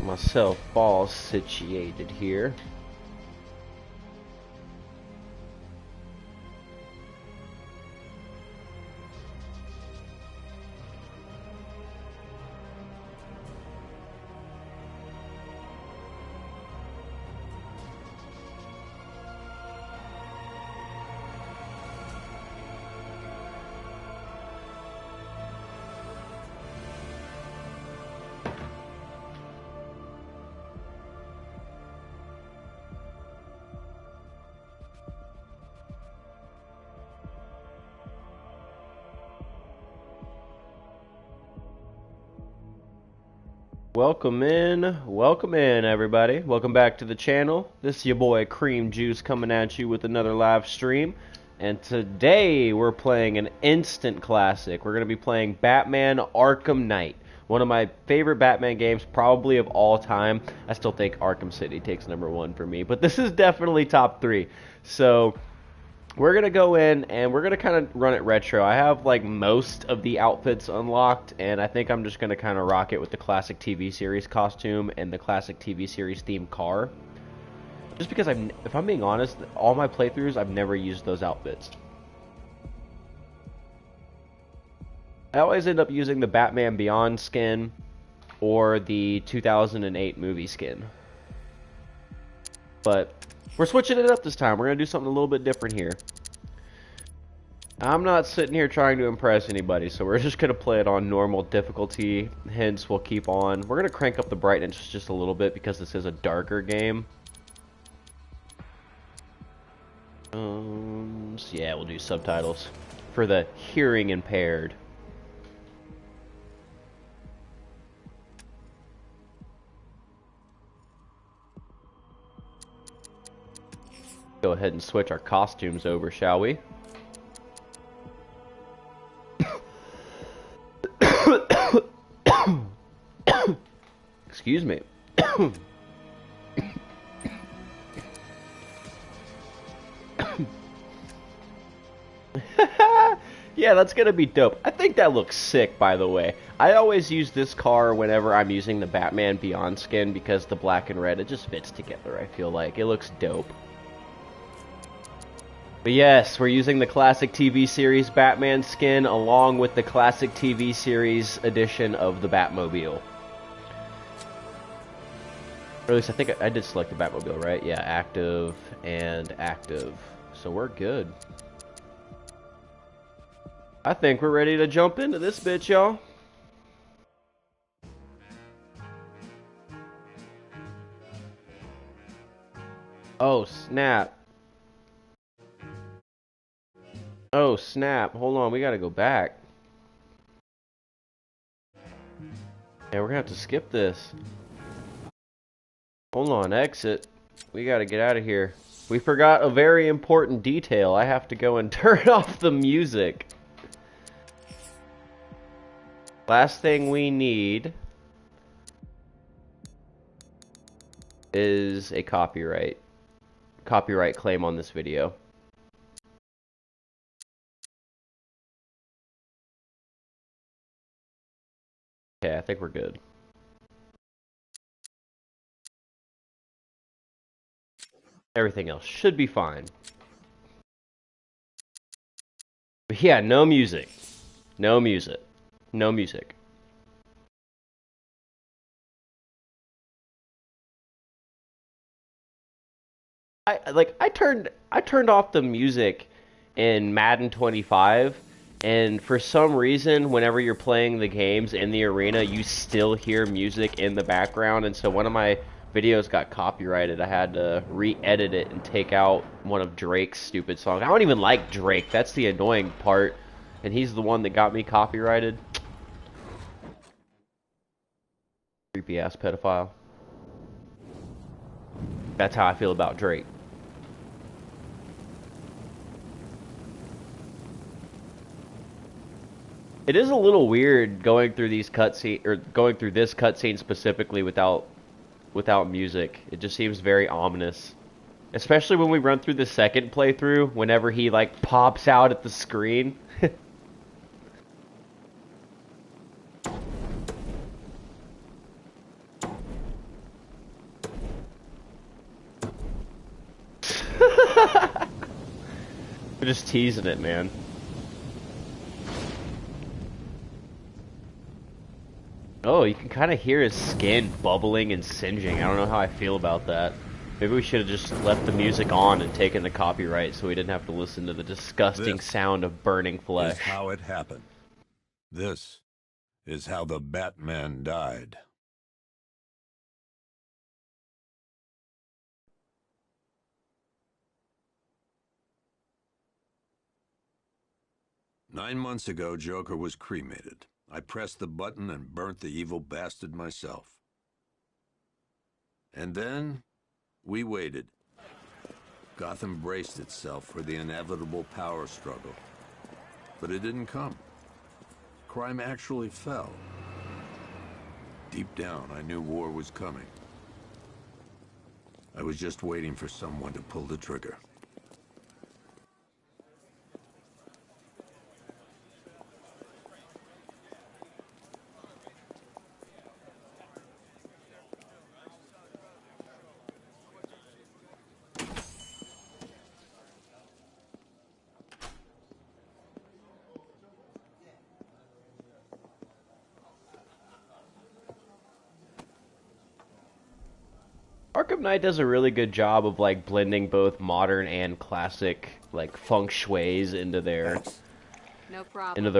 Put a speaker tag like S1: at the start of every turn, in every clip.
S1: myself all situated here. Welcome in everybody. Welcome back to the channel. This is your boy CreamedJuice coming at you with another live stream. And today we're playing an instant classic. We're going to be playing Batman Arkham Knight. One of my favorite Batman games, probably of all time. I still think Arkham City takes #1 for me, but this is definitely top 3. So we're going to go in and we're going to kind of run it retro. I have like most of the outfits unlocked, and I think I'm just going to kind of rock it with the classic TV series costume and the classic TV series themed car. Just because if I'm being honest, all my playthroughs, I've never used those outfits. I always end up using the Batman Beyond skin or the 2008 movie skin. But we're switching it up this time. We're going to do something a little bit different here. I'm not sitting here trying to impress anybody, so we're just going to play it on normal difficulty. Hence, we'll keep on. We're going to crank up the brightness just a little bit because this is a darker game. So yeah, we'll do subtitles for the hearing impaired. Go ahead and switch our costumes over, shall we? Excuse me. Yeah, that's gonna be dope. I think that looks sick, by the way. I always use this car whenever I'm using the Batman Beyond skin because the black and red, it just fits together, I feel like. It looks dope. But yes, we're using the classic TV series Batman skin along with the classic TV series edition of the Batmobile. Or at least I think I did select the Batmobile, right? Yeah, active and active. So we're good. I think we're ready to jump into this bitch, y'all. Oh, snap. Oh, snap. Hold on, we gotta go back. Yeah, we're gonna have to skip this. Hold on, exit. We gotta get out of here. We forgot a very important detail. I have to go and turn off the music. Last thing we need is a copyright claim on this video. Okay, I think we're good. Everything else should be fine. But yeah, no music. No music. No music. I turned off the music in Madden 25, and for some reason whenever you're playing the games in the arena you still hear music in the background, and so one of my videos got copyrighted. I had to re-edit it and take out one of Drake's stupid songs. I don't even like Drake. That's the annoying part, and he's the one that got me copyrighted. Creepy ass pedophile. That's how I feel about Drake. It is a little weird going through these cutscenes, or going through this cutscene specifically without music. It just seems very ominous. Especially when we run through the second playthrough, whenever he like pops out at the screen. We're just teasing it, man. Oh, you can kind of hear his skin bubbling and singeing. I don't know how I feel about that. Maybe we should have just left the music on and taken the copyright so we didn't have to listen to the disgusting sound of burning flesh.
S2: This is how it happened. This is how the Batman died. "9 months ago, Joker was cremated. I pressed the button and burnt the evil bastard myself. And then, we waited. Gotham braced itself for the inevitable power struggle. But it didn't come. Crime actually fell. Deep down, I knew war was coming. I was just waiting for someone to pull the trigger."
S1: Arkham Knight does a really good job of like blending both modern and classic like feng shuis into their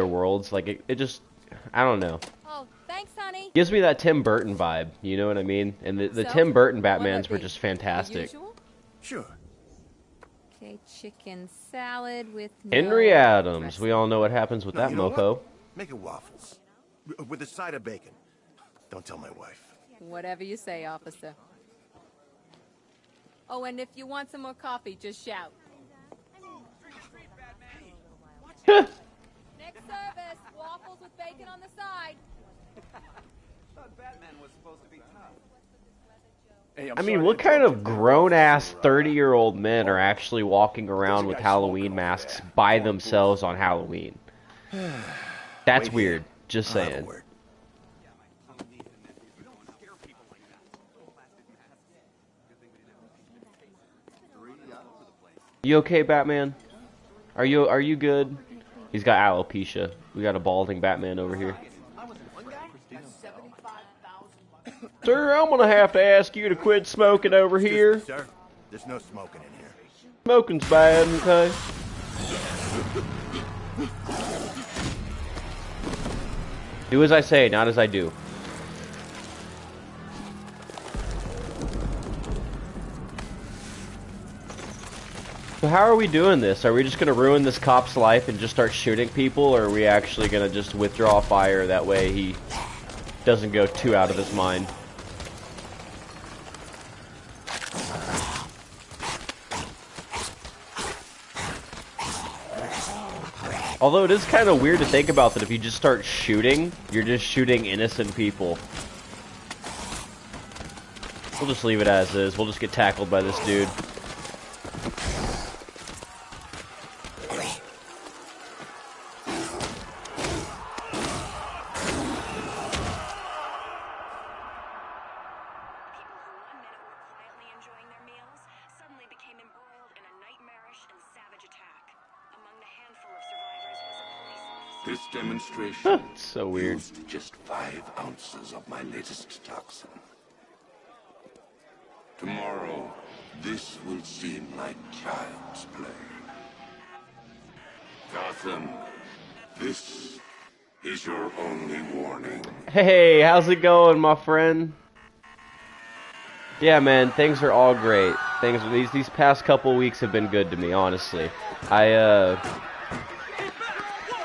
S1: worlds. Like it just, I don't know.
S3: Oh, thanks, honey.
S1: Gives me that Tim Burton vibe. You know what I mean? And the Tim Burton Batmans were just fantastic.
S2: Sure.
S3: Okay, chicken salad with
S1: Henry Adams. We all know what happens with that mofo.
S4: Make it waffles with a side of bacon. Don't tell my wife.
S3: Whatever you say, officer. Oh, and if you want some more coffee, just shout. Next service, waffles with bacon on the side.
S5: Thought Batman was supposed to be tough.
S4: Hey,
S1: I mean, what kind of grown-ass 30-year-old men are actually walking around with Halloween masks by themselves on Halloween? That's weird. Just saying. You okay, Batman? Are you good? He's got alopecia. We got a balding Batman over here. Sir, I'm gonna have to ask you to quit smoking over here.
S4: Sir, there's no smoking in here.
S1: Smoking's bad, okay? Do as I say, not as I do. So how are we doing this? Are we just going to ruin this cop's life and just start shooting people, or are we actually going to just withdraw fire, that way he doesn't go too out of his mind? Although it is kind of weird to think about that if you just start shooting, you're just shooting innocent people. We'll just leave it as is. We'll just get tackled by this dude.
S6: This demonstration
S1: so weird.
S6: Used just 5 ounces of my latest toxin. Tomorrow, this will seem like child's play. Gotham, this is your only warning.
S1: Hey, how's it going, my friend? Yeah, man, things are all great. These past couple weeks have been good to me, honestly.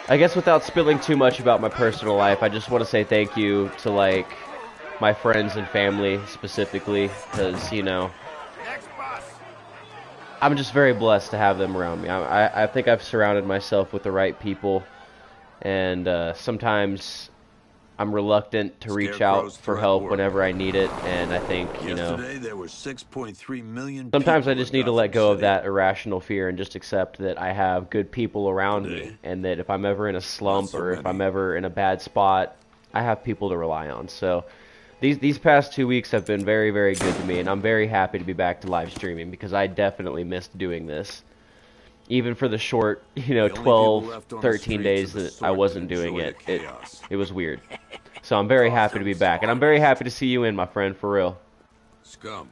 S1: I guess without spilling too much about my personal life, I just want to say thank you to, like, my friends and family, specifically, because, you know, I'm just very blessed to have them around me. I think I've surrounded myself with the right people, and sometimes I'm reluctant to reach out for help whenever I need it, and I think, you know,
S2: there were 6.3 million
S1: sometimes I just need to let go of that irrational fear and just accept that I have good people around me, and that if I'm ever in a slump or if I'm ever in a bad spot, I have people to rely on. So these past 2 weeks have been very, very good to me, and I'm very happy to be back to live streaming because I definitely missed doing this. even for the short, you know,
S2: The only people
S1: 12,
S2: left on the
S1: 13
S2: streets
S1: days
S2: are the
S1: that I
S2: sort
S1: wasn't
S2: that
S1: doing
S2: enjoy
S1: it,
S2: the chaos.
S1: it was weird. So I'm very happy to be back, and I'm very happy to see you in, my friend, for real.
S2: Scum.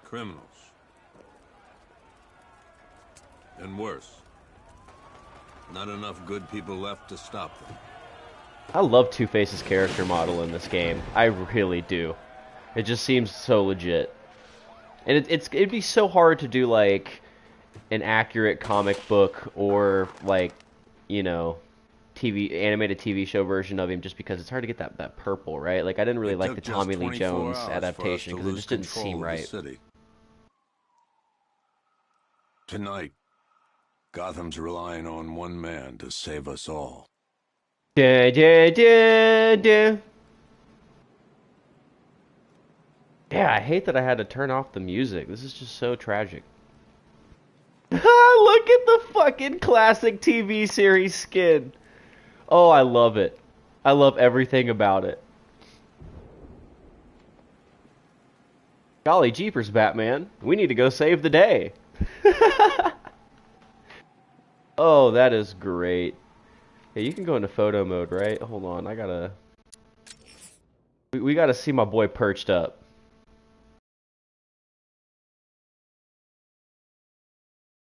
S2: Criminals. And worse. Not enough good people left to stop them.
S1: I love Two-Face's character model in this game. I really do. It just seems so legit. And it'd be so hard to do, like, an accurate comic book or, like, you know, animated TV show version of him, just because it's hard to get that purple, right? Like, I didn't really like the Tommy Lee Jones adaptation because it just didn't seem right.
S2: Tonight, Gotham's relying on one man to save us all.
S1: Da, da, da, da. Yeah, I hate that I had to turn off the music. This is just so tragic. Look at the fucking classic TV series skin. Oh, I love it. I love everything about it. Golly jeepers, Batman. We need to go save the day. Oh, that is great. Yeah, you can go into photo mode, right? Hold on, I gotta... We gotta see my boy perched up.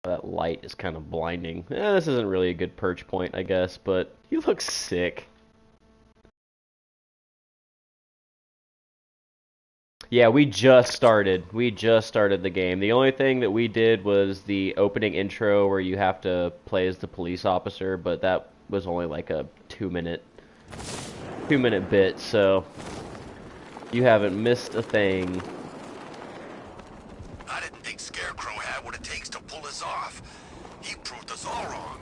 S1: That light is kind of blinding. This isn't really a good perch point, I guess, but he looks sick. Yeah, we just started. We just started the game. The only thing that we did was the opening intro where you have to play as the police officer, but that was only like a 2-minute bit, so you haven't missed a thing.
S4: I didn't think Scarecrow had what it takes to pull us off. He proved us all wrong.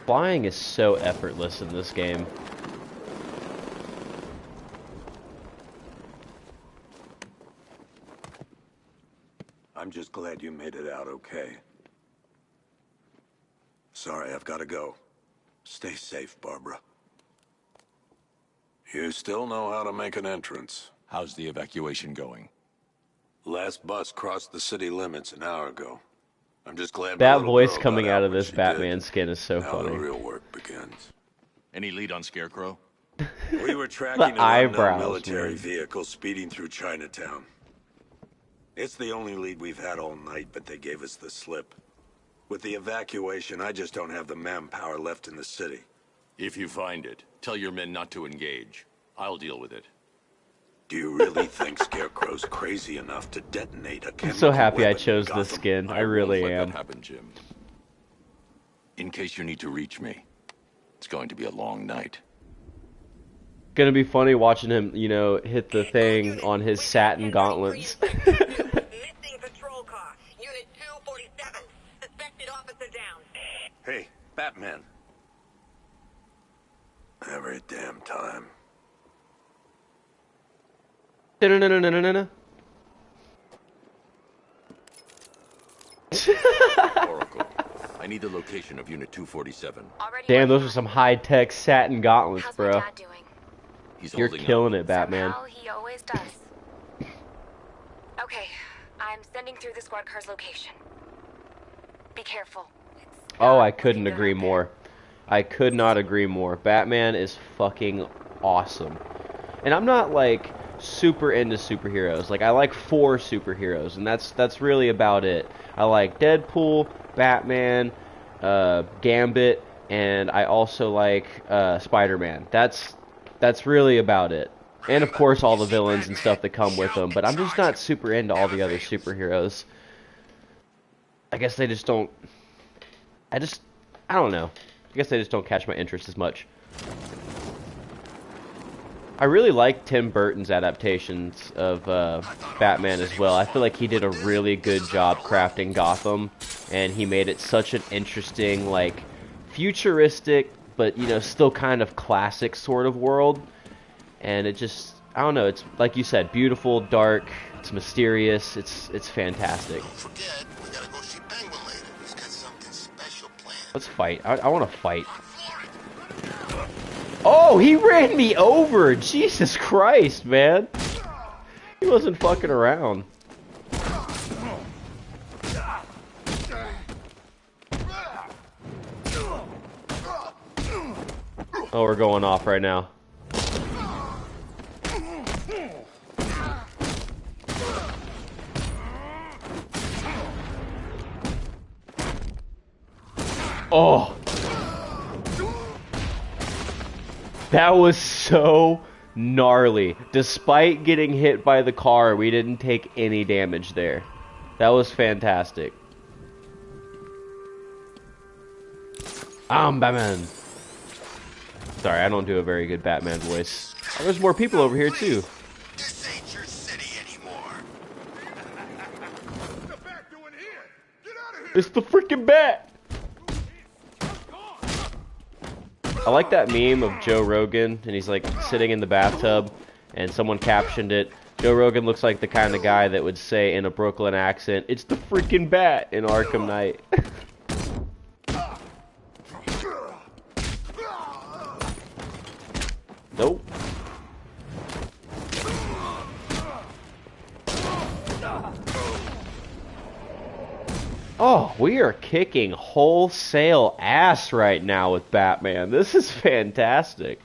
S1: Flying is so effortless in this game.
S2: I'm just glad you made it out okay. Sorry, I've got to go. Stay safe, Barbara. You still know how to make an entrance.
S6: How's the evacuation going?
S2: Last bus crossed the city limits an hour ago. I'm just glad my
S1: That
S2: little
S1: voice
S2: girl
S1: coming
S2: got
S1: out of
S2: when
S1: this
S2: she
S1: Batman
S2: did.
S1: skin is so
S2: Now
S1: funny.
S2: the real work begins.
S6: Any lead on Scarecrow?
S2: We were tracking an
S1: eyebrows,
S2: unknown military
S1: man.
S2: vehicle speeding through Chinatown. It's the only lead we've had all night, but they gave us the slip. With the evacuation, I just don't have the manpower left in the city.
S6: If you find it, tell your men not to engage. I'll deal with it.
S2: Do you really think Scarecrow's crazy enough to detonate a
S1: I'm
S2: chemical
S1: so happy I
S2: weapon in
S1: chose this
S2: Gotham?
S1: skin. I
S6: won't
S1: really
S6: let
S1: am.
S6: that happen, Jim. In case you need to reach me, it's going to be a long night.
S1: Gonna be funny watching him, you know, hit the thing on his satin gauntlets.
S7: Missing patrol car. Unit 247. Suspected officer down.
S4: Hey, Batman.
S2: Every damn time.
S1: Da-na-na-na-na-na-na.
S6: Oracle, I need the location of Unit 247.
S3: Already
S1: Damn, those
S3: working
S1: are some
S3: on
S1: high-tech satin gauntlets,
S3: it. How's my
S1: bro.
S3: dad doing?
S6: He's
S1: You're
S6: holding
S1: killing
S6: up.
S1: it, Batman.
S3: Somehow he always does. Okay, I'm sending through the squad car's location. Be careful. It's
S1: Oh,
S3: not
S1: I couldn't
S3: looking good
S1: agree
S3: out there.
S1: more. I could not agree more. Batman is fucking awesome. And I'm not, like, super into superheroes. Like, I like 4 superheroes, and that's really about it. I like Deadpool, Batman, Gambit, and I also like Spider-Man. That's really about it. And of course all the villains and stuff that come with them, but I'm just not super into all the other superheroes. I guess they just don't... I don't know. I guess they just don't catch my interest as much. I really like Tim Burton's adaptations of Batman as well. I feel like he did a really good job crafting Gotham, and he made it such an interesting, like, futuristic, but, you know, still kind of classic sort of world. And it just, I don't know, it's, like you said, beautiful, dark, it's mysterious, it's fantastic.
S4: Don't forget, we gotta go see Penguin later. He's got something special planned.
S1: Let's fight. I want to fight. Oh, he ran me over! Jesus Christ, man! He wasn't fucking around. Oh, we're going off right now. Oh! That was so gnarly. Despite getting hit by the car, we didn't take any damage there. That was fantastic. I'm Batman. Sorry, I don't do a very good Batman voice. Oh, there's more people over here too.
S4: This ain't your city anymore.
S8: What's the bat doing here? Get out of here!
S1: It's the freaking Bat! I like that meme of Joe Rogan, and he's like sitting in the bathtub, and someone captioned it. Joe Rogan looks like the kind of guy that would say in a Brooklyn accent, "It's the freaking Bat" in Arkham Knight. Nope. Oh, we are kicking wholesale ass right now with Batman. This is fantastic.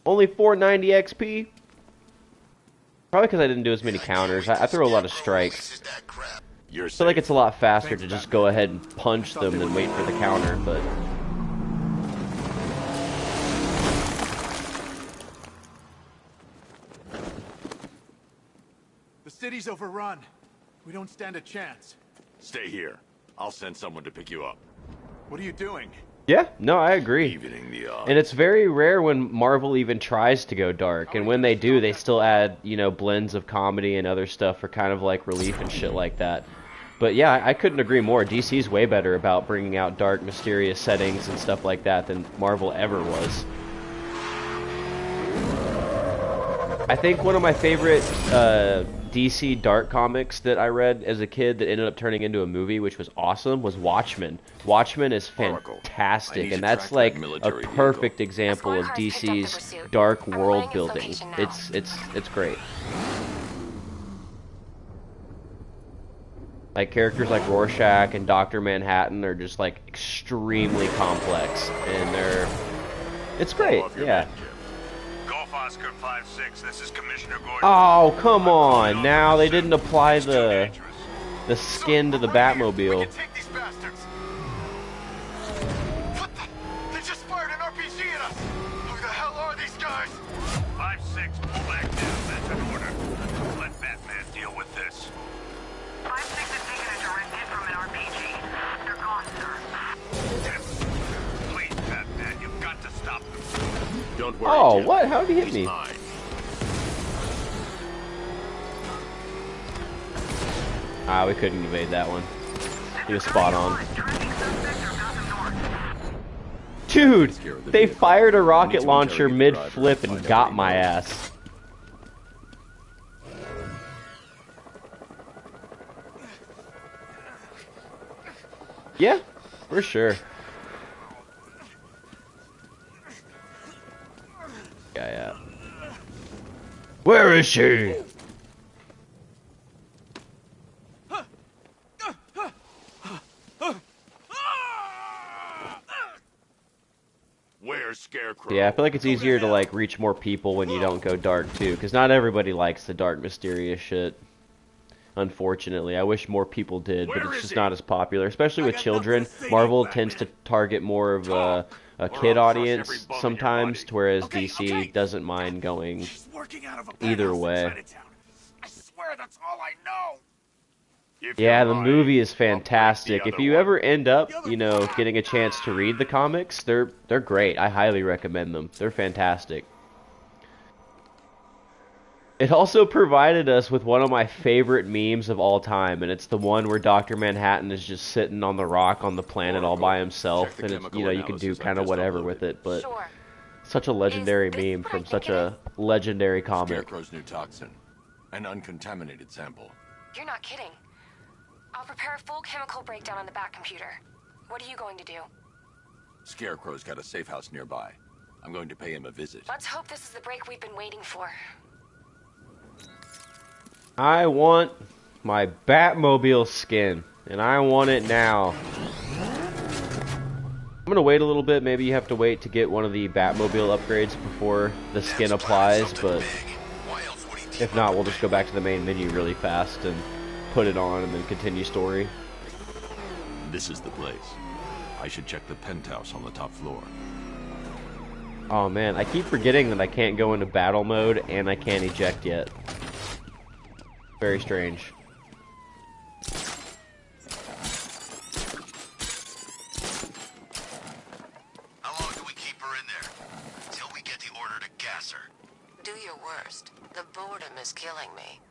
S1: Only 490 XP? Probably because I didn't do as many counters. I throw a lot of strikes. I feel like it's a lot faster to just go ahead and punch them than wait for the counter, but...
S5: The city's overrun. We don't stand a chance.
S6: Stay here. I'll send someone to pick you up.
S5: What are you doing?
S1: Yeah, no, I agree.
S6: Evening the odds.
S1: And it's very rare when Marvel even tries to go dark, and when they do, they still add, you know, blends of comedy and other stuff for kind of like relief and shit like that. But yeah, I couldn't agree more. DC's way better about bringing out dark, mysterious settings and stuff like that than Marvel ever was. I think one of my favorite DC dark comics that I read as a kid that ended up turning into a movie, which was awesome, was Watchmen. Watchmen is fantastic, and that's like a perfect example of DC's dark world building. It's great. Like characters like Rorschach and Dr. Manhattan are just like extremely complex, and it's great. Yeah.
S8: Oscar 5-6, this is Commissioner Gordon.
S1: Oh, come on. Now they didn't apply the skin to the Batmobile.
S8: We can take these bastards. What the? They just fired an RPG at us. Who the hell are these guys? 5-6, pull back down. That's an order. Let Batman deal with this.
S7: 5-6 has taken a direct hit from an RPG. They're gone, sir.
S8: Please, Batman, you've got to stop them.
S6: Don't worry,
S1: Oh,
S6: Jim.
S1: what? How did he hit me?
S6: Mine.
S1: Ah, we couldn't evade that one. He was spot on. Dude, they fired a rocket launcher mid-flip and got my ass. Yeah, for sure. Yeah. Where is she?
S6: Where's Scarecrow?
S1: Yeah, I feel like it's easier to like reach more people when you don't go dark too, because not everybody likes the dark, mysterious shit. Unfortunately, I wish more people did, but it's just not as popular, especially with children. Marvel tends to target more of a kid audience sometimes, whereas DC doesn't mind going either way.
S8: I swear that's all I know.
S1: Yeah, the movie is fantastic. If you ever end up, you know, getting a chance to read the comics, they're great. I highly recommend them. They're fantastic. It also provided us with one of my favorite memes of all time, and it's the one where Dr. Manhattan is just sitting on the rock on the planet all by himself, and it's, you know, you can do kind of whatever with it, but such a legendary meme from such a legendary comic.
S6: Scarecrow's new toxin, an uncontaminated sample.
S3: You're not kidding. I'll prepare a full chemical breakdown on the back computer. What are you going to do?
S6: Scarecrow's got a safe house nearby. I'm going to pay him a visit.
S3: Let's hope this is the break we've been waiting for.
S1: I want my Batmobile skin, and I want it now. I'm gonna wait a little bit. Maybe you have to wait to get one of the Batmobile upgrades before the skin applies, but if not, we'll just go back to the main menu really fast and put it on and then continue story.
S6: This is the place. I should check the penthouse on the top floor.
S1: Oh man, I keep forgetting that I can't go into battle mode and I can't eject yet. Very strange.
S8: How long do we keep her in there? Till we get the order to gas her.
S9: Do your worst. The boredom is killing me.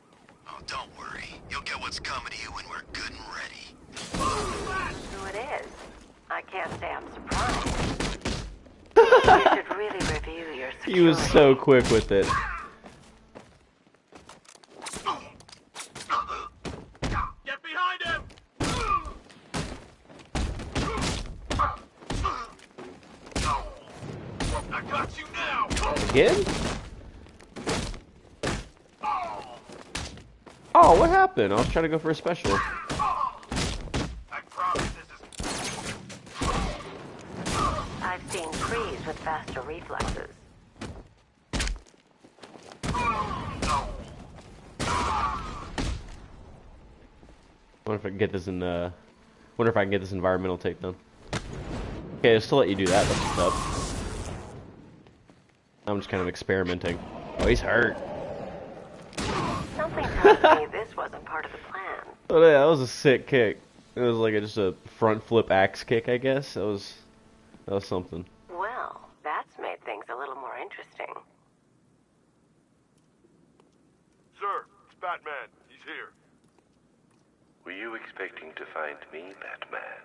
S8: Oh, don't worry. You'll get what's coming to you when we're good and ready.
S9: Who it is? I can't say I'm surprised. You should really review your security.
S1: He was so quick with it.
S8: Get behind him! I got you now!
S1: Again? Oh, what happened? I was trying to go for a special.
S8: I promise this is...
S9: I've seen trees with faster reflexes.
S1: Wonder if I can get this in. Wonder if I can get this environmental takedown. Okay, I'll still let you do that. That's what's up. I'm just kind of experimenting. Oh, he's hurt.
S9: Something tells me this wasn't part of the plan.
S1: Oh yeah, that was a sick kick. It was like just a front flip axe kick, I guess. That was something.
S9: Well, that's made things a little more interesting.
S8: Sir, it's Batman. He's here.
S10: Were you expecting to find me, Batman?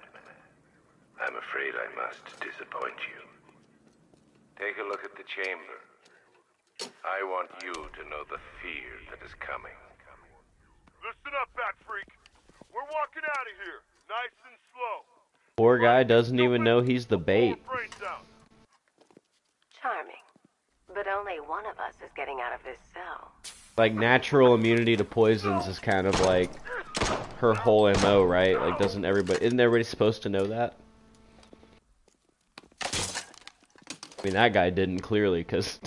S10: I'm afraid I must disappoint you. Take a look at the chamber. I want you to know the fear that is coming.
S8: Listen up, Bat Freak. We're walking out of here, nice and slow.
S1: Poor guy doesn't even know he's the bait.
S9: Charming. But only one of us is getting out of this cell.
S1: Like, natural immunity to poisons is kind of like her whole MO, right? Like, isn't everybody supposed to know that? I mean, that guy didn't, clearly, because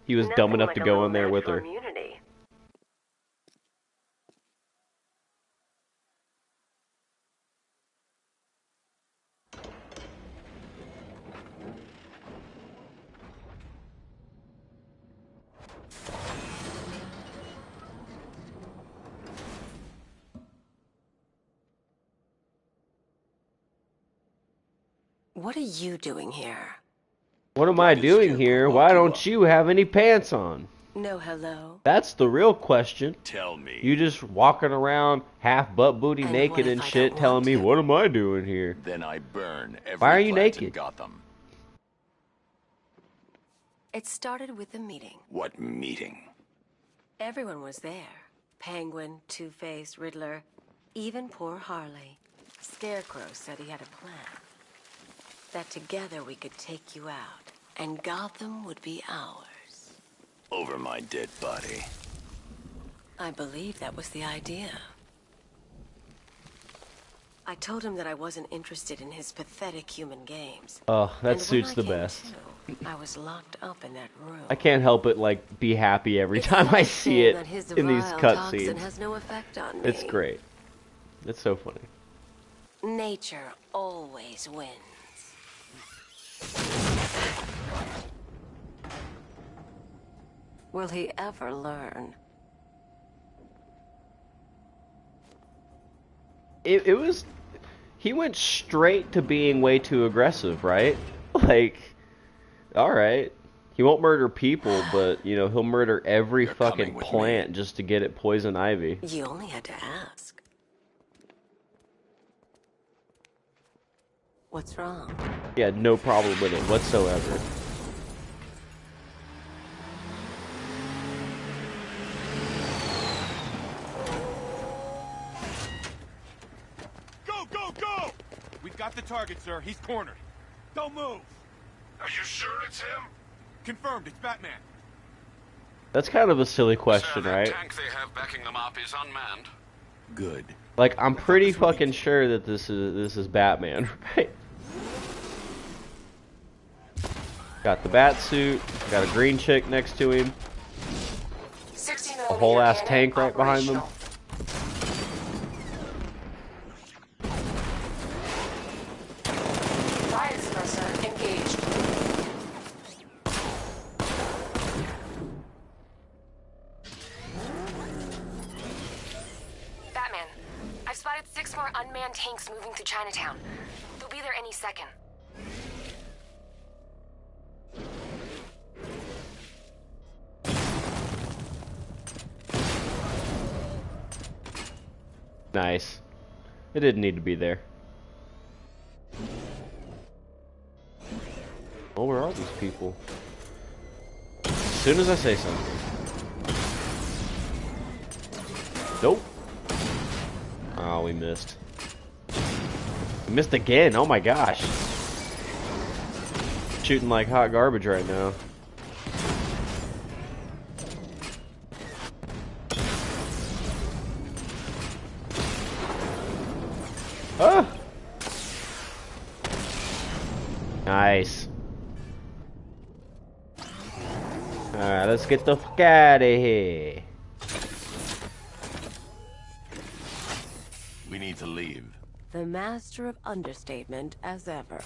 S1: he was dumb enough to go in there with her.
S9: Immunity. What are you doing here?
S1: What am I doing here? Why don't you have any pants on?
S9: No hello.
S1: That's the real question.
S6: Tell me.
S1: You just walking around half butt booty
S9: And
S1: naked
S9: what if
S1: and
S9: I
S1: shit
S9: don't
S1: telling
S9: want
S1: me,
S9: to?
S1: what am I doing here?
S6: Then I burn every
S1: Why are you
S6: plant in
S1: naked?
S6: Gotham.
S9: It started with a meeting.
S6: What meeting?
S9: Everyone was there. Penguin, Two-Face, Riddler, even poor Harley. Scarecrow said he had a plan. That together we could take you out, and Gotham would be ours.
S6: Over my dead body.
S9: I believe that was the idea. I told him that I wasn't interested in his pathetic human games.
S1: Oh, that
S9: And
S1: suits
S9: when
S1: the
S9: I came
S1: best.
S9: to, I was locked up in that room.
S1: I can't help but, like, be happy every time I see it in these cutscenes.
S9: Has no effect on me.
S1: It's great. It's so funny.
S9: Nature always wins. Will he ever learn?
S1: It was... He went straight to being way too aggressive, right? Like, alright. He won't murder people, but, you know, he'll murder every
S6: You're
S1: fucking
S6: coming with
S1: plant
S6: me.
S1: just to get it poison ivy.
S9: You only had to ask. What's wrong?
S1: He had no problem with it whatsoever.
S8: Go, go, go! We've got the target, sir. He's cornered. Don't move! Are you sure it's him? Confirmed, it's Batman.
S1: That's kind of a silly question,
S11: Sir,
S1: right?
S11: the tank they have backing them up is unmanned.
S2: Good.
S1: Like, I'm pretty fucking sure that this is Batman, right? Got the bat suit, got a green chick next to him, a whole ass tank right behind them.
S9: Fire suppressor engaged.
S3: Batman, I've spotted 6 more unmanned tanks moving through Chinatown. They'll be there any second.
S1: Nice. It didn't need to be there. Oh, where are these people? As soon as I say something. Nope. Oh, we missed. We missed again. Oh my gosh. Shooting like hot garbage right now. Ah! Nice. Alright, let's get the fuck out of here.
S2: We need to leave.
S9: The master of understatement as ever.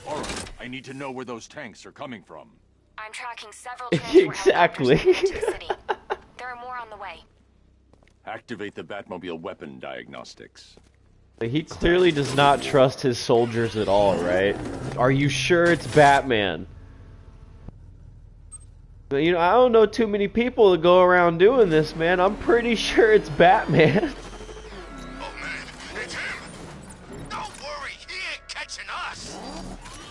S6: Alright, I need to know where those tanks are coming from.
S3: I'm tracking several transport
S1: Exactly.
S3: helicopters moving into the city. There are more on the way.
S6: Activate the Batmobile weapon diagnostics.
S1: Like, he clearly does not trust his soldiers at all, right? Are you sure it's Batman? But, you know, I don't know too many people that go around doing this, man. I'm pretty sure it's Batman.
S8: Oh man, it's him! Don't worry, he ain't catching us!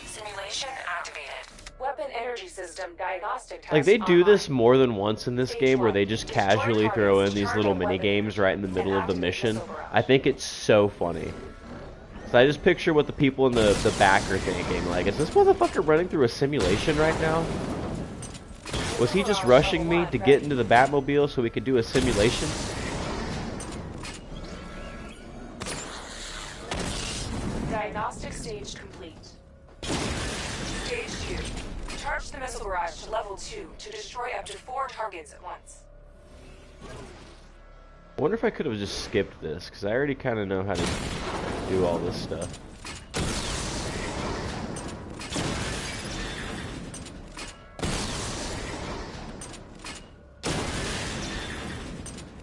S9: Simulation activated. Weapon energy system diagnostic test
S1: Like, they do
S9: online.
S1: this more than once in this game where they just casually throw in these little mini games right in the middle of the mission. I think it's so funny. So I just picture what the people in the back are thinking. Like, is this motherfucker running through a simulation right now? Was he just rushing me to get into the Batmobile so we could do a simulation?
S12: Diagnostic stage complete. Stage 2. Charge the missile barrage to level 2 to destroy up to 4 targets at once.
S1: I wonder if I could have just skipped this, because I already kind of know how to do all this stuff.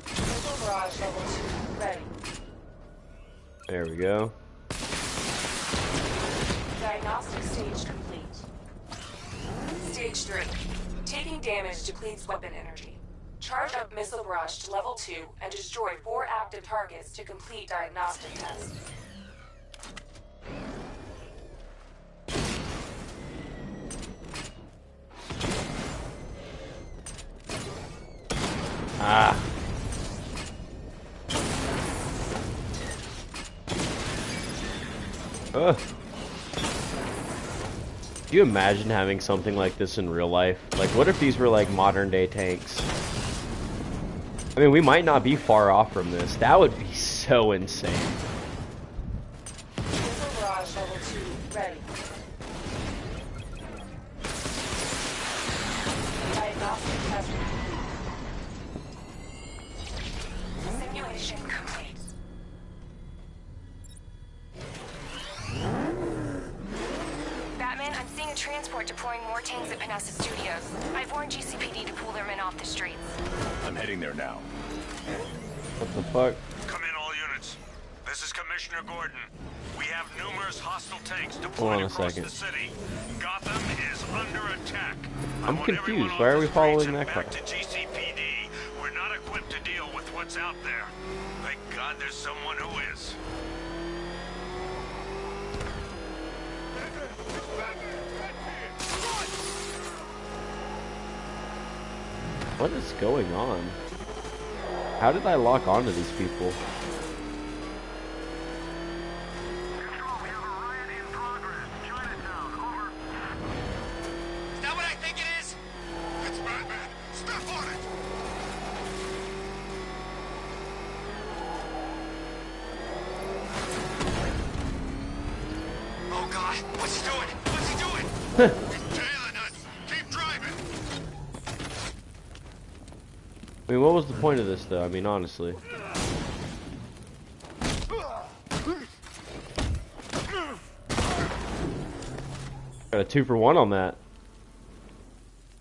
S12: Missile barrage level 2 ready.
S1: There we go.
S12: Diagnostic stage complete. Stage 3. Taking damage depletes weapon energy. Charge up missile barrage to level 2 and destroy 4 active targets to complete diagnostic test.
S1: Ah. Ugh. Can you imagine having something like this in real life? Like, what if these were like modern day tanks? I mean, we might not be far off from this. That would be so insane.
S12: Missile barrage level 2 ready. Diagnostic test complete. Simulation complete.
S3: Batman, I'm seeing a transport deploying more tanks at Panessa Studios. I've warned GCPD to pull their men off the streets.
S6: I'm heading there now.
S1: What the fuck?
S8: Come in, all units. This is Commissioner Gordon. We have numerous hostile tanks
S1: Hold
S8: deployed
S1: on a
S8: across
S1: second.
S8: the city. Gotham is under attack.
S1: I'm
S8: I want
S1: confused.
S8: everyone
S1: Why are
S8: off
S1: we
S8: the
S1: following
S8: streets and
S1: that car?
S8: back to GCPD. We're not equipped to deal with what's out there. Thank God there's someone who is.
S1: What is going on? How did I lock onto these people? I mean, what was the point of this, though? I mean, honestly. Got a 2-for-1 on that.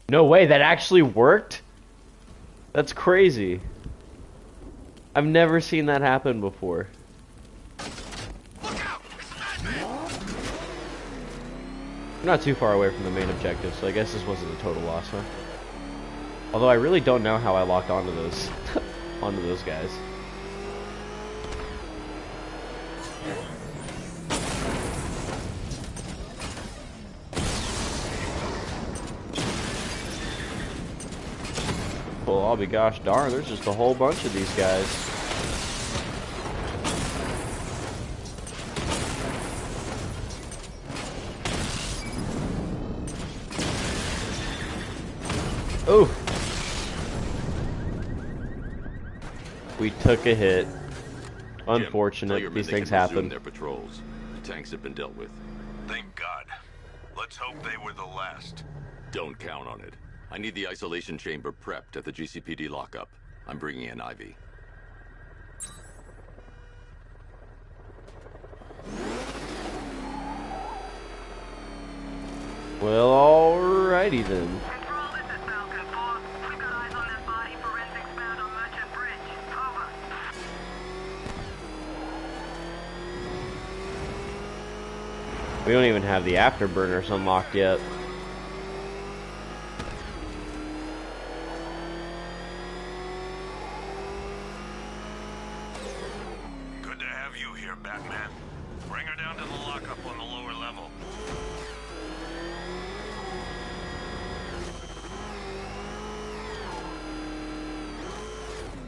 S1: No way, that actually worked? That's crazy. I've never seen that happen before. I'm not too far away from the main objective, so I guess this wasn't a total loss, huh? Although I really don't know how I locked onto those onto those guys. Well, I'll be gosh darn, there's just a whole bunch of these guys. Ooh. We took a hit. Unfortunate, these things happen.
S6: Their patrols. The tanks have been dealt with.
S8: Thank God. Let's hope they were the last.
S6: Don't count on it. I need the isolation chamber prepped at the GCPD lockup. I'm bringing in Ivy.
S1: Well, alrighty then. We don't even have the afterburners unlocked yet.
S8: Good to have you here, Batman. Bring her down to the lockup on the lower level.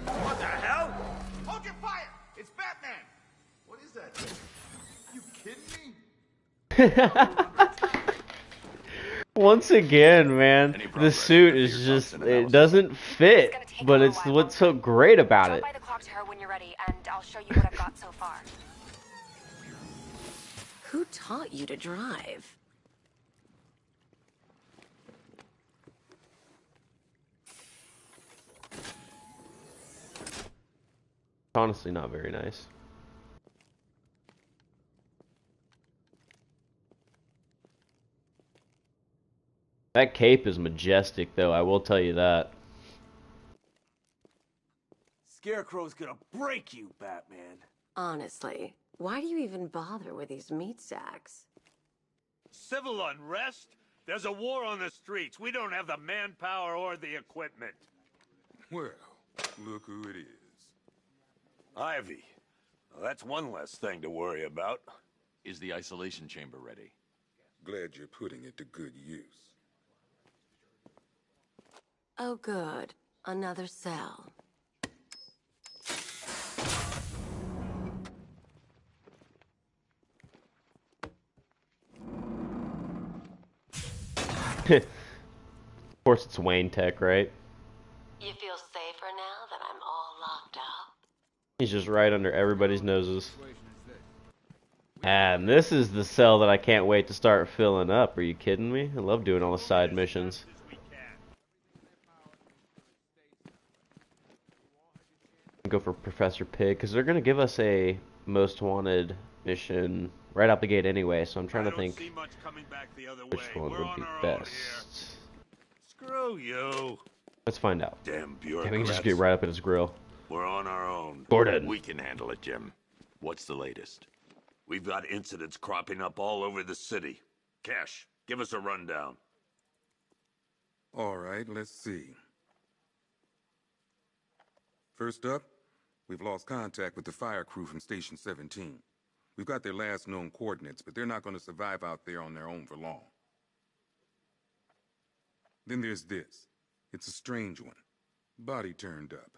S4: What the hell? Hold your fire! It's Batman! What is that thing? You kidding me?
S1: Once again, man, the suit is just, it doesn't fit, but it's what's so great about it.
S3: By the clock tower when you're ready, and I'll show you what I've got so far.
S9: Who taught you to drive?
S1: Honestly, not very nice. That cape is majestic, though, I will tell you that.
S5: Scarecrow's gonna break you, Batman.
S9: Honestly, why do you even bother with these meat sacks?
S8: Civil unrest? There's a war on the streets. We don't have the manpower or the equipment.
S13: Well, look who it is.
S8: Ivy. Well, that's one less thing to worry about.
S6: Is the isolation chamber ready?
S13: Glad you're putting it to good use.
S9: Oh, good. Another cell.
S1: Of course it's Wayne Tech, right?
S9: You feel safer now that I'm all locked up?
S1: He's just right under everybody's noses. And this is the cell that I can't wait to start filling up. Are you kidding me? I love doing all the side missions. Go for Professor Pig, because they're going to give us a most wanted mission right out the gate anyway, so I'm trying to think which one would be best.
S8: Screw you.
S1: Let's find out.
S8: Damn
S1: Yeah, we can
S8: bureaucrats.
S1: just get right up at his grill.
S8: We're on our own.
S1: Gordon.
S6: We can handle it, Jim. What's the latest?
S8: We've got incidents cropping up all over the city. Cash, give us a rundown.
S13: All right, let's see. First up, we've lost contact with the fire crew from Station 17. We've got their last known coordinates, but they're not going to survive out there on their own for long. Then there's this. It's a strange one. Body turned up.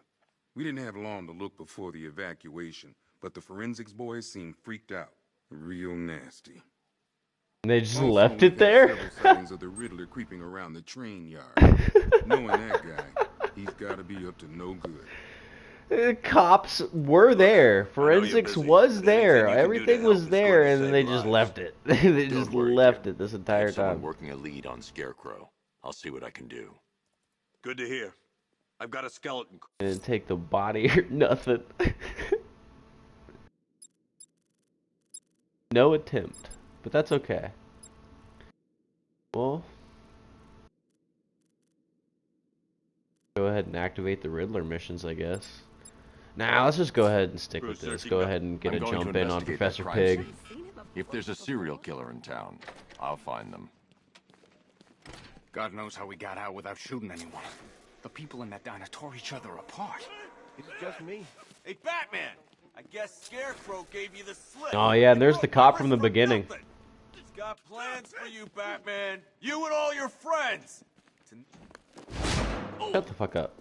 S13: We didn't have long to look before the evacuation, but the forensics boys seemed freaked out. Real nasty.
S1: And they just
S13: Also,
S1: left
S13: we've
S1: it
S13: had
S1: there?
S13: several sightings of the Riddler creeping around the train yard. Knowing that guy, he's got to be up to no good.
S1: Cops were there. Forensics was there.
S6: Anything you can do to
S1: Everything
S6: help
S1: was
S6: is
S1: there,
S6: going to
S1: and then
S6: save
S1: they just
S6: lives.
S1: left it. They
S6: Don't
S1: just
S6: worry,
S1: left
S6: Jim.
S1: it this
S6: I
S1: entire
S6: have someone
S1: time.
S6: working a lead on Scarecrow. I'll see what I can do.
S8: Good to hear. I've got a skeleton.
S1: And take the body or nothing. No attempt, but that's okay. Well, go ahead and activate the Riddler missions, I guess. Nah, let's just go ahead and stick with this. Go ahead and get
S6: I'm
S1: a
S6: going to
S1: jump in on
S6: investigate
S1: Professor
S6: that crime
S1: Pig.
S6: scene. If there's a serial killer in town, I'll find them.
S14: God knows how we got out without shooting anyone. The people in that diner tore each other apart.
S8: It's just me. Hey, Batman! I guess Scarecrow gave you the slip.
S1: Oh yeah, and there's the cop from the beginning.
S8: He's got plans for you, Batman. You and all your friends.
S1: Shut the fuck up.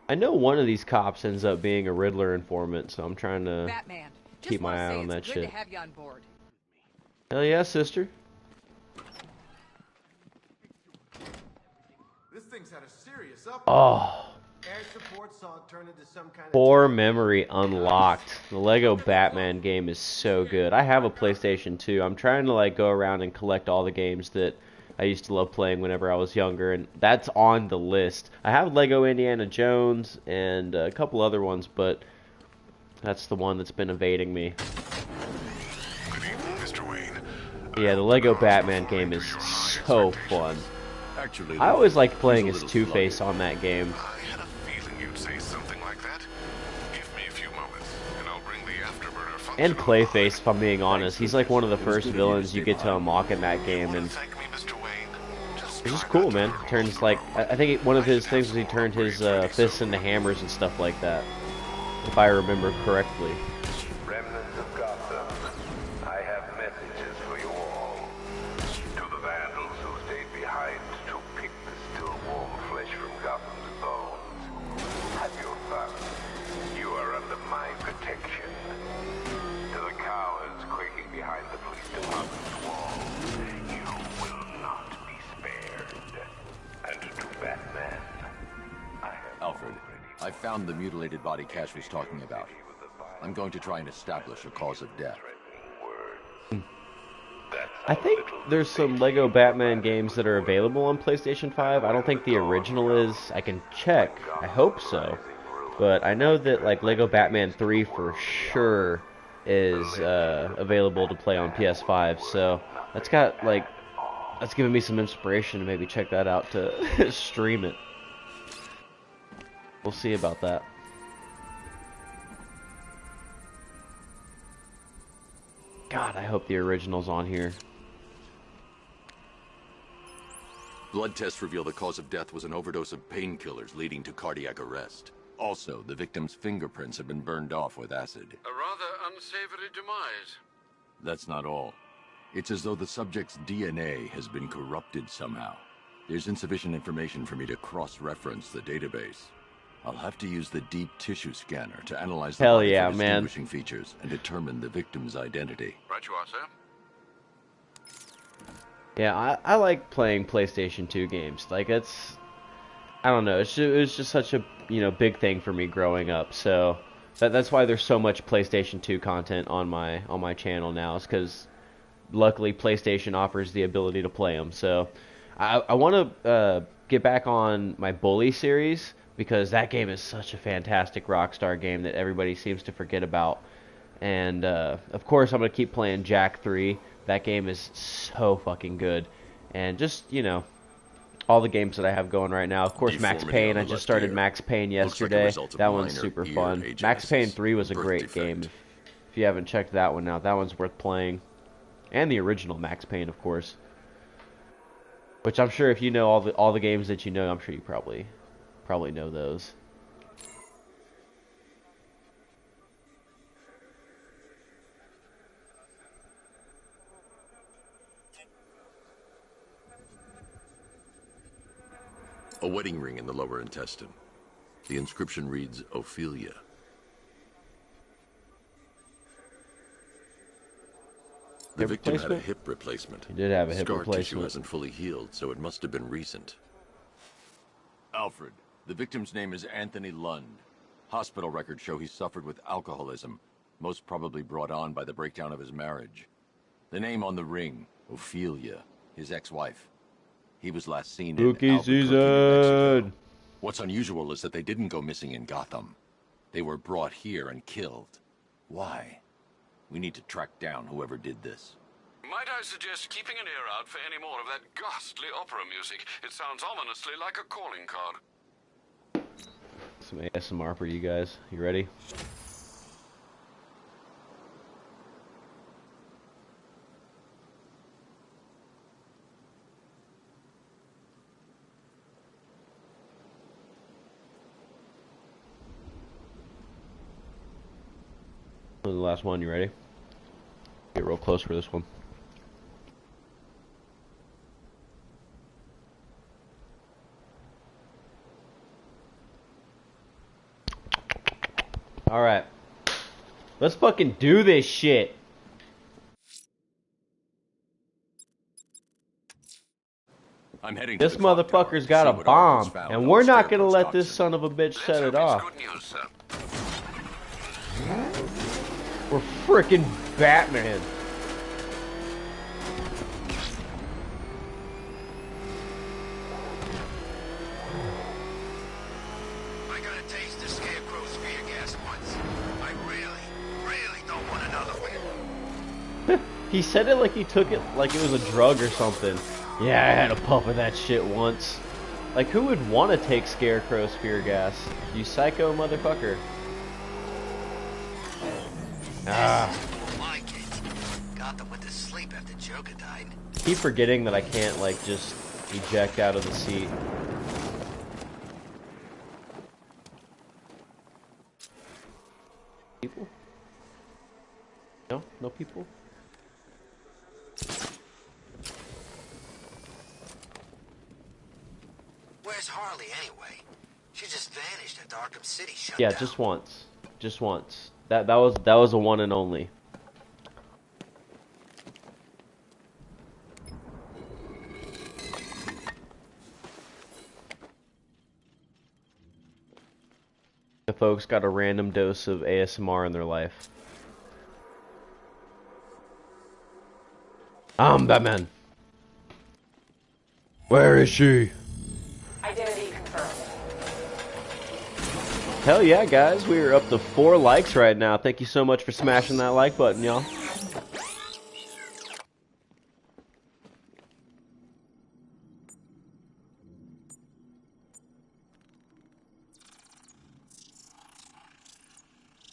S1: I know one of these cops ends up being a Riddler informant, so I'm trying to
S15: Batman,
S1: keep my eye on that
S15: it's good
S1: shit.
S15: to have you on board.
S1: Hell yeah, sister.
S4: This thing's had a serious up.
S1: Oh.
S4: Air support saw it turn into some kind of
S1: Core memory unlocked. The Lego Batman game is so good. I have a PlayStation 2. I'm trying to like go around and collect all the games that I used to love playing whenever I was younger, and that's on the list. I have Lego Indiana Jones and a couple other ones, but that's the one that's been evading me.
S11: Good evening, Mr. Wayne.
S1: Yeah, the Lego Batman game is so fun.
S6: Actually,
S1: I always liked playing as Two-Face on that game.
S11: I had a feeling you'd say something like that. Give me a few moments, and I'll bring the afterburner function.
S1: And Clayface, if I'm being honest. He's like one of the first villains you get to unlock in that game, and it's just cool, man. Turns like I think one of his things was he turned his fists into hammers and stuff like that, if I remember correctly.
S10: Remnants of Gotham, I have messages for you all. To the vandals who stayed behind to pick the still warm flesh from Gotham's bones. Have your fun. You are under my protection. To the cowards quaking behind the police department's walls, you will not be spared. And to Batman,
S6: Alfred, I found the mutilated body Cash was talking about. I'm going to try and establish a cause of death.
S1: I think there's some Lego Batman games that are available on PlayStation 5. I don't think the original is. I can check. I hope so. But I know that like Lego Batman 3 for sure is available to play on PS5. So that's giving me some inspiration to maybe check that out to stream it. We'll see about that. God, I hope the original's on here.
S6: Blood tests reveal the cause of death was an overdose of painkillers leading to cardiac arrest. Also, the victim's fingerprints have been burned off with acid.
S11: A rather unsavory demise.
S6: That's not all. It's as though the subject's DNA has been corrupted somehow. There's insufficient information for me to cross-reference the database. I'll have to use the deep tissue scanner to analyze the body for distinguishing features and determine the victim's identity.
S11: Right you are, sir.
S1: Yeah, I like playing PlayStation 2 games. Like I don't know, it was just such a big thing for me growing up. So that's why there's so much PlayStation 2 content on my channel now. Is because luckily PlayStation offers the ability to play them. So I want to get back on my Bully series, because that game is such a fantastic Rockstar game that everybody seems to forget about. And of course I'm going to keep playing Jack 3. That game is so fucking good. And just, all the games that I have going right now. Of course, Max Payne. I just started Max Payne yesterday. That one's super fun. Max Payne 3 was a great game. If you haven't checked that one out, that one's worth playing. And the original Max Payne, of course. Which I'm sure if you know all the games that you know, I'm sure you probably know those.
S6: A wedding ring in the lower intestine. The inscription reads, Ophelia. The victim had a hip replacement.
S1: He did have a hip
S6: Scar tissue
S1: replacement.
S6: hasn't fully healed, so it must have been recent. Alfred, the victim's name is Anthony Lund. Hospital records show he suffered with alcoholism, most probably brought on by the breakdown of his marriage. The name on the ring, Ophelia, his ex-wife. He was last seen in Albuquerque, New Mexico. What's unusual is that they didn't go missing in Gotham. They were brought here and killed. Why? We need to track down whoever did this.
S11: Might I suggest keeping an ear out for any more of that ghastly opera music? It sounds ominously like a calling card.
S1: Some ASMR for you guys. You ready? The last one, you ready? Get real close for this one. Alright. Let's fucking do this shit.
S6: I'm heading
S1: This
S6: to the clock tower
S1: motherfucker's
S6: to
S1: got
S6: see
S1: a
S6: what
S1: bomb,
S6: Arkham's found
S1: and
S6: on
S1: we're
S6: the
S1: not gonna
S6: Scarecrow's
S1: let this
S6: toxin.
S1: son of a bitch set it off.
S11: Good news, sir.
S1: We're frickin' Batman.
S8: I gotta taste the Scarecrow's fear gas once. I really don't want another one.
S1: He said it like he took it like it was a drug or something. Yeah, I had a puff of that shit once. Like, who would want to take Scarecrow's fear gas? You psycho motherfucker. Ah.
S8: Like it. Gotham went to sleep after Joker died.
S1: Keep forgetting that I can't, like, just eject out of the seat. People? No? No people?
S8: Where's Harley anyway? She just vanished after Arkham City shut
S1: Yeah,
S8: down.
S1: just once. Just once. That was a one and only. The folks got a random dose of ASMR in their life. I'm Batman. Where is she?
S12: Identity confirmed.
S1: Hell yeah, guys. We are up to 4 likes right now. Thank you so much for smashing that like button, y'all.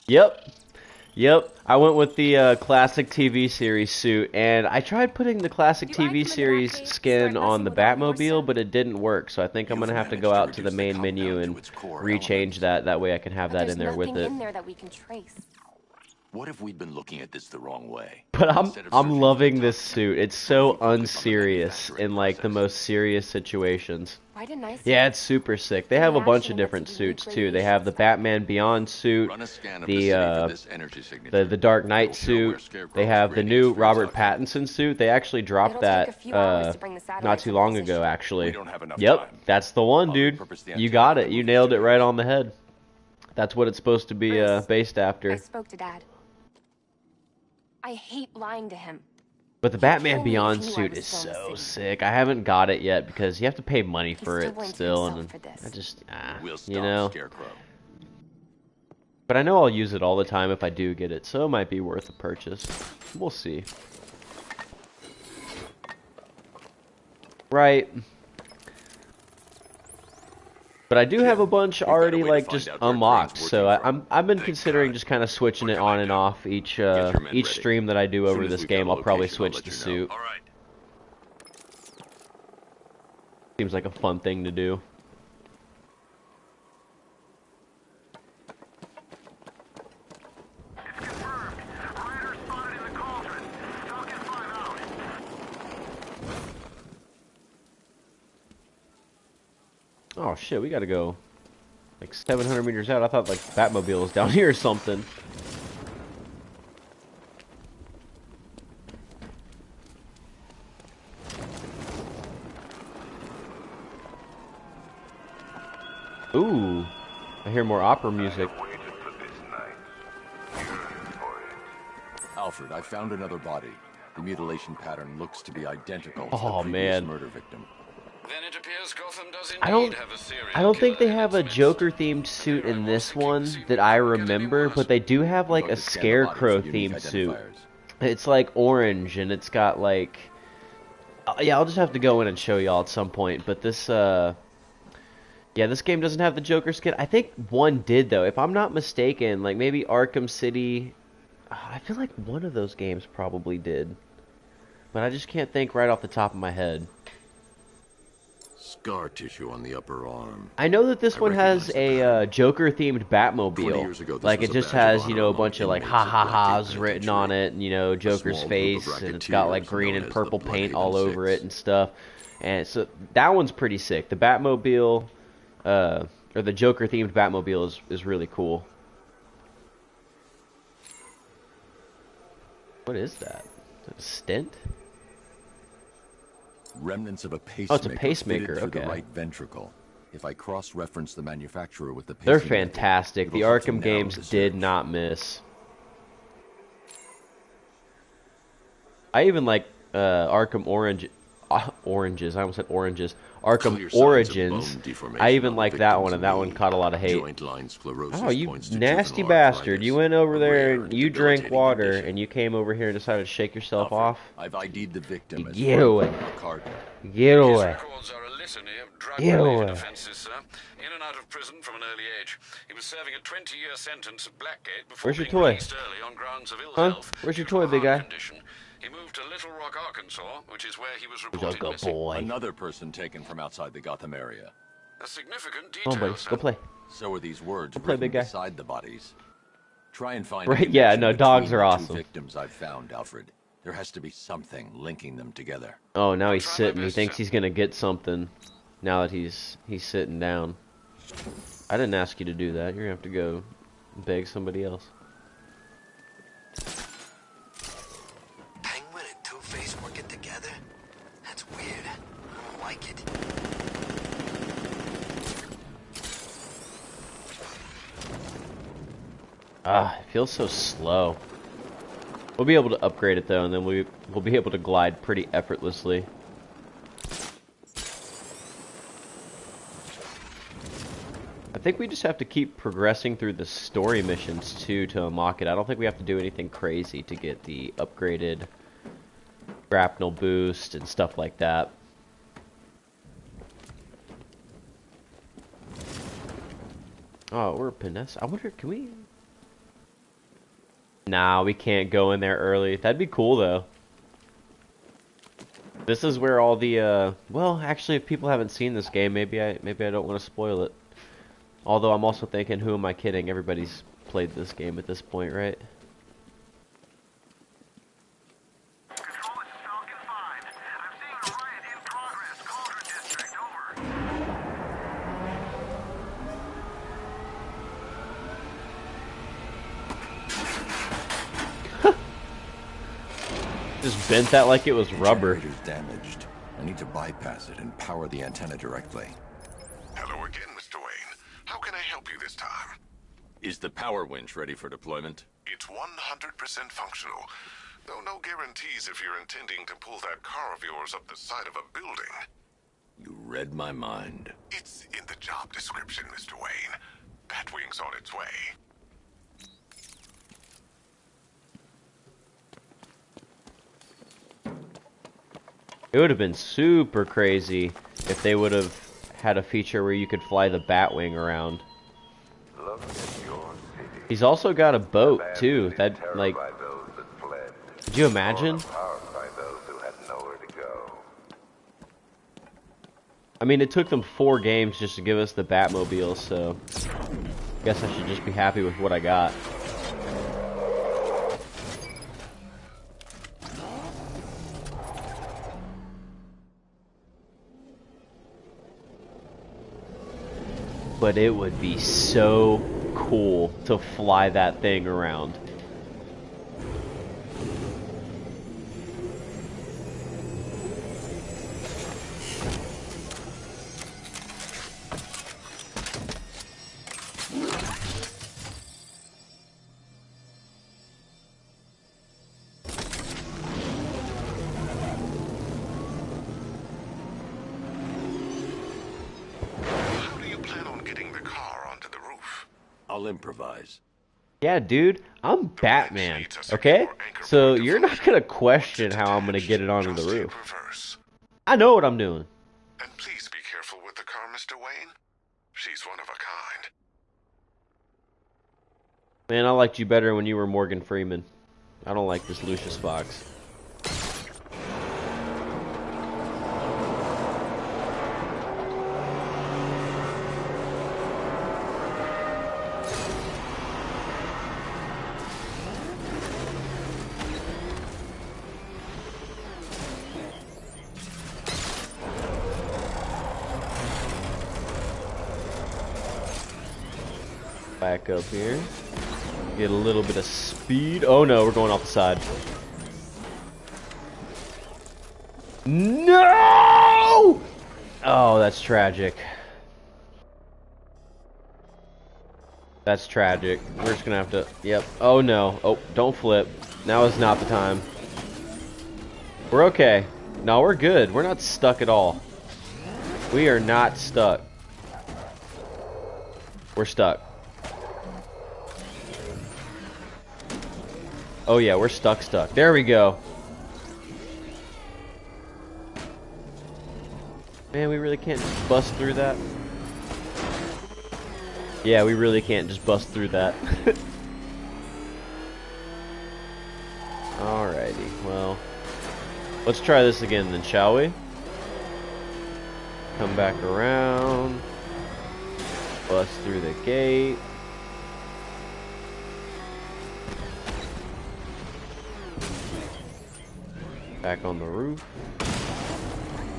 S1: Yep. I went with the classic TV series suit, and I tried putting the classic TV series skin on the Batmobile, but it didn't work, so I think I'm going to have to go out to the main menu and rechange that. That way I can have that in there with it.
S3: There's nothing in there that we can trace.
S6: What if we'd been looking at this the wrong way?
S1: But I'm loving this suit. It's so unserious in, like, the most serious situations.
S3: Why didn't I see
S1: Yeah, it's super sick. They have a bunch of different suits too. They have the Batman Beyond suit, the Dark Knight suit. They have the new Robert Pattinson suit. They actually dropped that not too long ago, actually. Yep, that's the one, dude. You got it. You nailed it right on the head. That's what it's supposed to be based after.
S3: I spoke to Dad. I hate lying to him.
S1: But the Batman Beyond suit is so sick. I haven't got it yet because you have to pay money for it still, and I just, you know. But I know I'll use it all the time if I do get it, so it might be worth a purchase. We'll see. Right. But I do have a bunch already, like, just unlocked, so I've been considering just kind of switching it on and off each stream that I do over this game. I'll probably switch the suit. Seems like a fun thing to do. Oh shit, we gotta go like 700 meters out. I thought like Batmobile was down here or something. Ooh, I hear more opera music.
S6: Alfred, I found another body. The mutilation pattern looks to be identical to
S1: Oh,
S6: the previous
S1: man.
S6: murder victim.
S11: Then it appears Gotham does
S1: I
S11: indeed
S1: don't
S11: have a serial
S1: I don't think
S11: killer
S1: they
S11: in
S1: have
S11: its
S1: a
S11: midst.
S1: Joker-themed suit in this one that I remember, but they do have like
S6: I'm
S1: a
S6: going to scan the body for unique
S1: Scarecrow-themed suit.
S6: identifiers.
S1: It's like orange, and it's got like... yeah, I'll just have to go in and show y'all at some point, but this, yeah, this game doesn't have the Joker skin. I think one did, though. If I'm not mistaken, like, maybe Arkham City... I feel like one of those games probably did. But I just can't think right off the top of my head.
S6: Scar tissue on the upper arm.
S1: I know that this one has a Joker-themed
S6: 20 years
S1: Batmobile.
S6: ago, this
S1: Like,
S6: was
S1: it
S6: a
S1: just
S6: badge of
S1: has, you
S6: honor
S1: know, a
S6: among
S1: bunch of, like,
S6: inmates at
S1: ha-ha-has
S6: Blackgate
S1: written on it, and, you know, Joker's
S6: small group
S1: face,
S6: of
S1: and it's got, like,
S6: racketeers
S1: green
S6: known
S1: and
S6: as
S1: purple
S6: the
S1: paint
S6: Bloodhaven
S1: all over
S6: Six.
S1: it and stuff. And so, that one's pretty sick. The Batmobile, or the Joker-themed Batmobile is really cool. What is that? Is it a stent?
S6: Remnants of a pacemaker.
S1: Oh, it's a pacemaker,
S6: fitted through
S1: okay.
S6: the right ventricle. If I cross-reference the manufacturer with the
S1: They're
S6: pacing method,
S1: fantastic. The
S6: it'll help to
S1: Arkham
S6: narrow
S1: games
S6: the
S1: did
S6: search.
S1: not miss. I even like Arkham Oranges. I almost said Oranges. Arkham
S6: Clear signs of
S1: Origins.
S6: bone deformation
S1: I even
S6: on the
S1: like that
S6: victim's
S1: one, and that one
S6: knee.
S1: caught a lot of hate.
S6: Joint line sclerosis
S1: Oh, you
S6: points to
S1: nasty
S6: juvenile
S1: bastard.
S6: arthritis,
S1: You went over
S6: a
S1: there
S6: rare
S1: and
S6: and
S1: you drank
S6: debilitating
S1: water,
S6: condition.
S1: and you came over here and decided to shake yourself off.
S6: I've ID'd the victim as
S1: Get
S6: Frank
S1: away.
S6: McCartney.
S1: Get
S11: His
S1: away.
S11: records are a litany of
S1: Get
S11: drug-related
S1: away.
S11: offenses, sir. In and out of prison from an early age. He was serving a 20-year sentence at Blackgate before
S1: Where's your
S11: being
S1: toy?
S11: released early on grounds of ill
S1: Huh?
S11: health.
S1: Where's your
S11: due to
S1: toy,
S11: a
S1: big
S11: heart
S1: guy?
S11: condition. He moved to Little Rock, Arkansas, which is where he was
S1: Good
S11: reported missing.
S1: boy.
S6: Another person taken from outside the Gotham area.
S11: A significant
S1: Come on,
S11: detail,
S1: buddy.
S11: sir.
S1: Go play.
S6: So are these words
S1: Go play,
S6: written
S1: big guy.
S6: beside the bodies. Try and find
S1: Right,
S6: a
S1: yeah,
S6: connection
S1: no, dogs
S6: between
S1: are
S6: the
S1: awesome.
S6: two victims I've found, Alfred. There has to be something linking them together.
S1: Oh, now he's
S11: try my
S1: sitting. He
S11: best,
S1: thinks
S11: sir.
S1: he's gonna get something. Now that he's sitting down. I didn't ask you to do that. You're gonna have to go beg somebody else.
S15: Penguin and Two-Face working together? That's weird. I don't like it.
S1: Ah, it feels so slow. We'll be able to upgrade it though, and then we'll be able to glide pretty effortlessly. I think we just have to keep progressing through the story missions too to unlock it. I don't think we have to do anything crazy to get the upgraded grapnel boost and stuff like that. Oh, we're Panessa. I wonder, can we... Nah, we can't go in there early. That'd be cool, though. This is where all the, well, actually, if people haven't seen this game, maybe I don't want to spoil it. Although I'm also thinking, who am I kidding? Everybody's played this game at this point, right? Just bent that like it was rubber.
S6: Generator's damaged. I need to bypass it and power the antenna directly.
S8: Hello again, Mr. Wayne. How can I help you this time?
S6: Is the power winch ready for deployment?
S8: It's 100% functional. Though no guarantees if you're intending to pull that car of yours up the side of a building.
S6: You read my mind.
S8: It's in the job description, Mr. Wayne. Batwing's on its way.
S1: It would have been super crazy if they would have had a feature where you could fly the Batwing around.
S10: Look at your city.
S1: He's also got a boat too. That, like,
S10: By those that fled,
S1: could you imagine?
S10: powered by those who had nowhere to go.
S1: I mean, it took them 4 games just to give us the Batmobile, so I guess I should just be happy with what I got. But it would be so cool to fly that thing around.
S6: I'll improvise.
S1: Yeah, dude, I'm Batman, okay? So you're not gonna question how I'm gonna get it onto the roof. I know what I'm doing.
S8: And please be careful with the car, Mr. Wayne. She's one of a kind.
S1: Man, I liked you better when you were Morgan Freeman. I don't like this Lucius Fox. Back up here. Get a little bit of speed. Oh no, we're going off the side. No! Oh, that's tragic. That's tragic. We're just gonna have to... Yep. Oh no. Oh, don't flip. Now is not the time. We're okay. No, we're good. We're not stuck at all. We are not stuck. We're stuck. Oh yeah, we're stuck. There we go. Man, we really can't just bust through that. Yeah, we really can't just bust through that. Alrighty, well. Let's try this again then, shall we? Come back around. Bust through the gate. Back on the roof.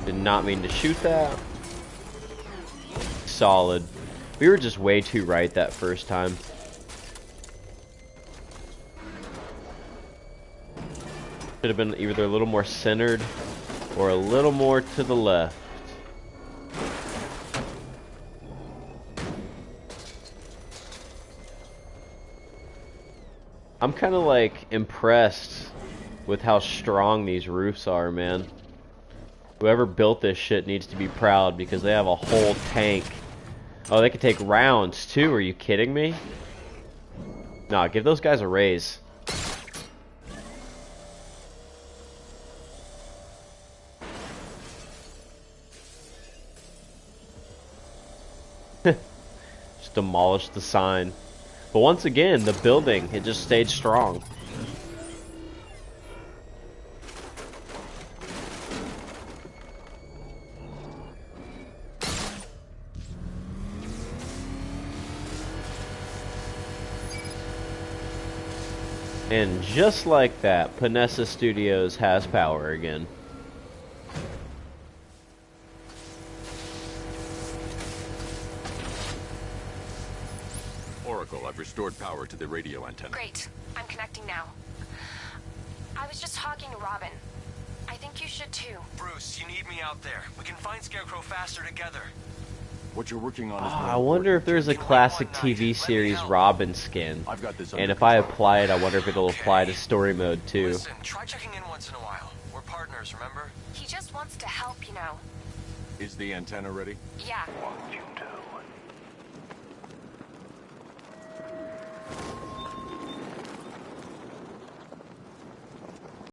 S1: Did not mean to shoot that. Solid. We were just way too right that first time. Should have been either a little more centered or a little more to the left. I'm kind of like impressed with how strong these roofs are, man. Whoever built this shit needs to be proud because they have a whole tank. Oh, they can take rounds too. Are you kidding me? Nah, give those guys a raise. Just demolish the sign. But once again, the building, it just stayed strong. And just like that, Panessa Studios has power again.
S6: Oracle, I've restored power to the radio antenna.
S3: Great. I'm connecting now. I was just talking to Robin. I think you should too.
S15: Bruce, you need me out there. We can find Scarecrow faster together.
S6: What you're working on is
S1: I wonder if there's a classic TV series Robin skin. And if I apply it, I wonder if it'll apply to story mode too.
S15: Listen, try checking in once in a while. We're partners, remember?
S3: He just wants to help, you know.
S6: Is the antenna ready?
S3: Yeah.
S10: What you do?